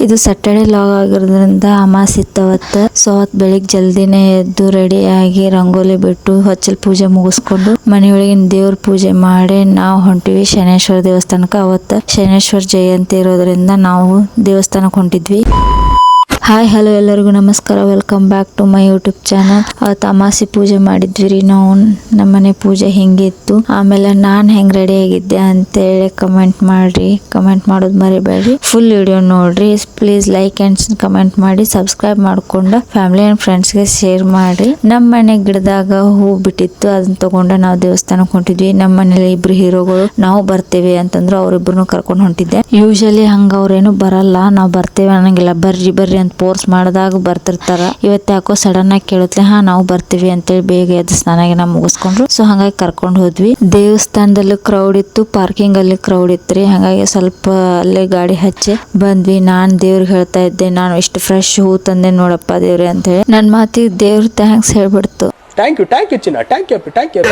ಇದು Saturday log ಆಗಿರೋದ್ರಿಂದ ಅಮಾವಾಸ್ಯೆ ಇತ್ತು ಅವತ್ತು. ಸೊ ಅವತ್ತು ಬೆಳಿಗ್ಗೆ ಜಲ್ದಿನೇ ಎದ್ದು ರೆಡಿ ಆಗಿ ರಂಗೋಲಿ ಬಿಟ್ಟು ಹೊಚ್ಚಲ್ ಪೂಜೆ ಮುಗಿಸ್ಕೊಂಡು ಮನೆಯೊಳಗಿನ ದೇವ್ರ ಪೂಜೆ ಮಾಡಿ ನಾವು ಹೊಂಟಿವಿ ಶನೇಶ್ವರ ದೇವಸ್ಥಾನಕ್ಕೆ. ಅವತ್ತು ಶನೇಶ್ವರ ಜಯಂತಿ ಇರೋದ್ರಿಂದ ನಾವು ದೇವಸ್ಥಾನಕ್ಕೆ ಹೊಂಟಿದ್ವಿ. ಹಾಯ್ ಹಲೋ ಎಲ್ಲರಿಗೂ ನಮಸ್ಕಾರ, welcome back to my YouTube channel. ಅವತ್ತು ಅಮಾವಾಸ್ಯೆ ಪೂಜೆ ಮಾಡಿದ್ವಿ ರೀ ನಾವು. ನಮ್ಮನೆ ಪೂಜೆ ಹಿಂಗಿತ್ತು. ಆಮೇಲೆ ನಾನು ಹೆಂಗ್ ರೆಡಿ ಆಗಿದ್ದೆ ಅಂತೇಳಿ ಕಮೆಂಟ್ ಮಾಡ್ರಿ. ಕಮೆಂಟ್ ಮಾಡೋದು ಮರಿಬೇಡ್ರಿ. ಫುಲ್ ವಿಡಿಯೋ ನೋಡ್ರಿ. ಪ್ಲೀಸ್ ಲೈಕ್ ಅಂಡ್ ಕಮೆಂಟ್ ಮಾಡಿ ಸಬ್ಸ್ಕ್ರೈಬ್ ಮಾಡ್ಕೊಂಡು ಫ್ಯಾಮಿಲಿ ಅಂಡ್ ಫ್ರೆಂಡ್ಸ್ಗೆ ಶೇರ್ ಮಾಡ್ರಿ. ನಮ್ಮ ಮನೆ ಗಿಡದಾಗ ಹೂ ಬಿಟ್ಟಿತ್ತು, ಅದನ್ನ ತಗೊಂಡು ನಾವು ದೇವಸ್ಥಾನಕ್ಕೆ ಹೊಂಟಿದ್ವಿ. ನಮ್ಮ ಮನೇಲಿ ಇಬ್ರು ಹೀರೋಗಳು ನಾವು ಬರ್ತೇವೆ ಅಂತಂದ್ರು, ಅವ್ರಿಬ್ರು ಕರ್ಕೊಂಡು ಹೊಂಟಿದ್ದೆ. ಯೂಶಲಿ ಹಂಗ ಅವ್ರೇನು ಬರಲ್ಲ, ನಾವು ಬರ್ತೇವೆ ಅನ್ನಂಗಿಲ್ಲ, ಬರ್ರಿ ಬರ್ರಿ ಅಂತ ಫೋರ್ಸ್ ಮಾಡಿದಾಗ ಬರ್ತಿರ್ತಾರ. ಇವತ್ತು ಯಾಕೋ ಸಡನ್ ಆಗಿ ಕೇಳುತ್ತಲೆ ನಾವು ಬರ್ತೀವಿ ಅಂತೇಳಿ ಬೇಗ ಎದ್ದು ಸ್ನಾನ ಮುಗಿಸ್ಕೊಂಡ್ರು. ಸೊ ಹಂಗಾಗಿ ಕರ್ಕೊಂಡು ಹೋದ್ವಿ. ದೇವಸ್ಥಾನದಲ್ಲಿ ಕ್ರೌಡ್ ಇತ್ತು, ಪಾರ್ಕಿಂಗ್ ಅಲ್ಲಿ ಕ್ರೌಡ್ ಇತ್ರಿ. ಹಾಗಾಗಿ ಸ್ವಲ್ಪ ಅಲ್ಲೇ ಗಾಡಿ ಹಚ್ಚಿ ಬಂದ್ವಿ. ನಾನ್ ದೇವ್ರಿಗೆ ಹೇಳ್ತಾ ಇದ್ದೆ, ನಾನು ಇಷ್ಟು ಫ್ರೆಶ್ ಹೂ ತಂದೆ ನೋಡಪ್ಪ ದೇವ್ರೆ ಅಂತ ಹೇಳಿ. ನನ್ ಮಾತಿಗೆ ದೇವ್ರ ಥ್ಯಾಂಕ್ಸ್ ಹೇಳ್ಬಿಡ್ತು. ಥ್ಯಾಂಕ್ ಯು ಚಿನ್ನ, ಥ್ಯಾಂಕ್ ಯು.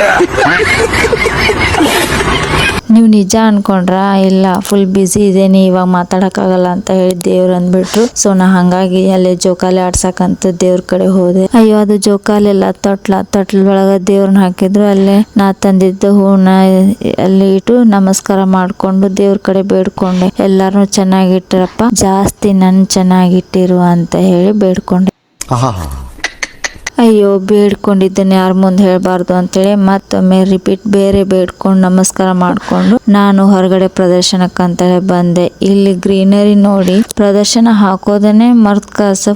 ನೀವು ನಿಜ ಅನ್ಕೊಂಡ್ರ ಇಲ್ಲ ಫುಲ್ ಬಿಸಿ ಇದೇನಿ ಇವಾಗ ಮಾತಾಡಕ್ಕಾಗಲ್ಲ ಅಂತ ಹೇಳಿ ದೇವ್ರು ಅಂದ್ಬಿಟ್ರು. ಸೊ ನಾ ಹಂಗಾಗಿ ಅಲ್ಲೇ ಜೋಕಾಲಿ ಆಡ್ಸಕಂತ ದೇವ್ರ ಕಡೆ ಹೋದೆ. ಅಯ್ಯೋ ಅದು ಜೋಕಾಲಿ ಎಲ್ಲ ತೊಟ್ಲ ಒಳಗ ದೇವ್ರನ್ನ ಹಾಕಿದ್ರು. ಅಲ್ಲೇ ನಾ ತಂದಿದ್ದ ಹೂನ ಅಲ್ಲಿ ಇಟ್ಟು ನಮಸ್ಕಾರ ಮಾಡ್ಕೊಂಡು ದೇವ್ರ ಕಡೆ ಬೇಡ್ಕೊಂಡೆ. ಎಲ್ಲಾರು ಚೆನ್ನಾಗಿಟ್ಟಿರಪ್ಪ, ಜಾಸ್ತಿ ನನ್ ಚೆನ್ನಾಗಿಟ್ಟಿರು ಅಂತ ಹೇಳಿ ಬೇಡ್ಕೊಂಡೆ. ಅಯ್ಯೋ ಬೇಡ್ಕೊಂಡಿದ್ದೇನೆ ಯಾರ ಮುಂದೆ ಹೇಳ್ಬಾರ್ದು ಅಂತೇಳಿ ಮತ್ತೊಮ್ಮೆ ರಿಪೀಟ್ ಬೇರೆ ಬೇಡ್ಕೊಂಡು ನಮಸ್ಕಾರ ಮಾಡ್ಕೊಂಡು ನಾನು ಹೊರಗಡೆ ಪ್ರದರ್ಶನಕ್ಕಂತೇಳಿ ಬಂದೆ. ಇಲ್ಲಿ ಗ್ರೀನರಿ ನೋಡಿ ಪ್ರದರ್ಶನ ಹಾಕೋದನ್ನೇ ಮರ್ತ್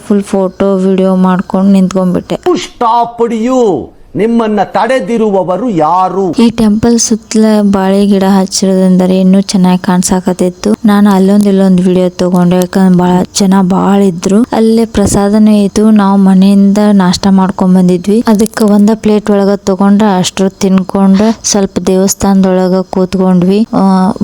ಫುಲ್ ಫೋಟೋ ವಿಡಿಯೋ ಮಾಡ್ಕೊಂಡು ನಿಂತ್ಕೊಂಡ್ಬಿಟ್ಟೆ. ನಿಮ್ಮನ್ನ ತಡೆದಿರುವವರು ಯಾರು? ಈ ಟೆಂಪಲ್ ಸುತ್ತಲ ಬಾಳೆ ಗಿಡ ಹಚ್ಚಿರೋದ್ರಿಂದ ಇನ್ನೂ ಚೆನ್ನಾಗಿ ಕಾಣ್ಸಾಕತ್ತಿತ್ತು. ನಾನು ಇಲ್ಲೊಂದು ವಿಡಿಯೋ ತಗೊಂಡೆ, ಯಾಕಂದ್ರೆ ಬಾಳ ಇದ್ರು. ಅಲ್ಲೇ ಪ್ರಸಾದನೂ ಇತ್ತು. ನಾವು ಮನೆಯಿಂದ ನಾಷ್ಟ ಮಾಡ್ಕೊಂಡ್ ಬಂದಿದ್ವಿ. ಅದಕ್ಕೆ ಒಂದ ಪ್ಲೇಟ್ ಒಳಗ ತಗೊಂಡ ಅಷ್ಟ್ರು ತಿನ್ಕೊಂಡು ಸ್ವಲ್ಪ ದೇವಸ್ಥಾನದೊಳಗ ಕೂತ್ಕೊಂಡ್ವಿ.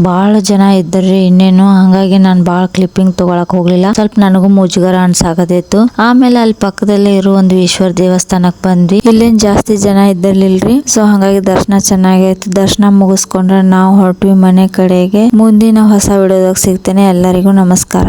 ಬಾಳ ಜನ ಇದ್ರಿ ಇನ್ನೇನು. ಹಂಗಾಗಿ ನಾನು ಬಾಳ ಕ್ಲಿಪ್ಪಿಂಗ್ ತಗೊಳಕ್ ಹೋಗ್ಲಿಲ್ಲ. ಸ್ವಲ್ಪ ನನಗೂ ಮುಜುಗರ ಅನ್ಸಾಕತ್ತಿತ್ತು. ಆಮೇಲೆ ಅಲ್ಲಿ ಪಕ್ಕದಲ್ಲೇ ಇರೋ ಒಂದು ಈಶ್ವರ ದೇವಸ್ಥಾನಕ್ ಬಂದ್ವಿ. ಇಲ್ಲೇನ್ ಜಾಸ್ತಿ ಜನ ಇದ್ದಿರ್ಲಿಲ್ರಿ. ಸೊ ಹಂಗಾಗಿ ದರ್ಶನ ಚೆನ್ನಾಗೈತಿ. ದರ್ಶನ ಮುಗಿಸ್ಕೊಂಡ್ರೆ ನಾವು ಹೊರಟ್ವಿ ಮನೆ ಕಡೆಗೆ. ಮುಂದಿನ ಹೊಸ ವಿಡಿಯೋದಾಗ ಸಿಗ್ತೇನೆ. ಎಲ್ಲರಿಗೂ ನಮಸ್ಕಾರ.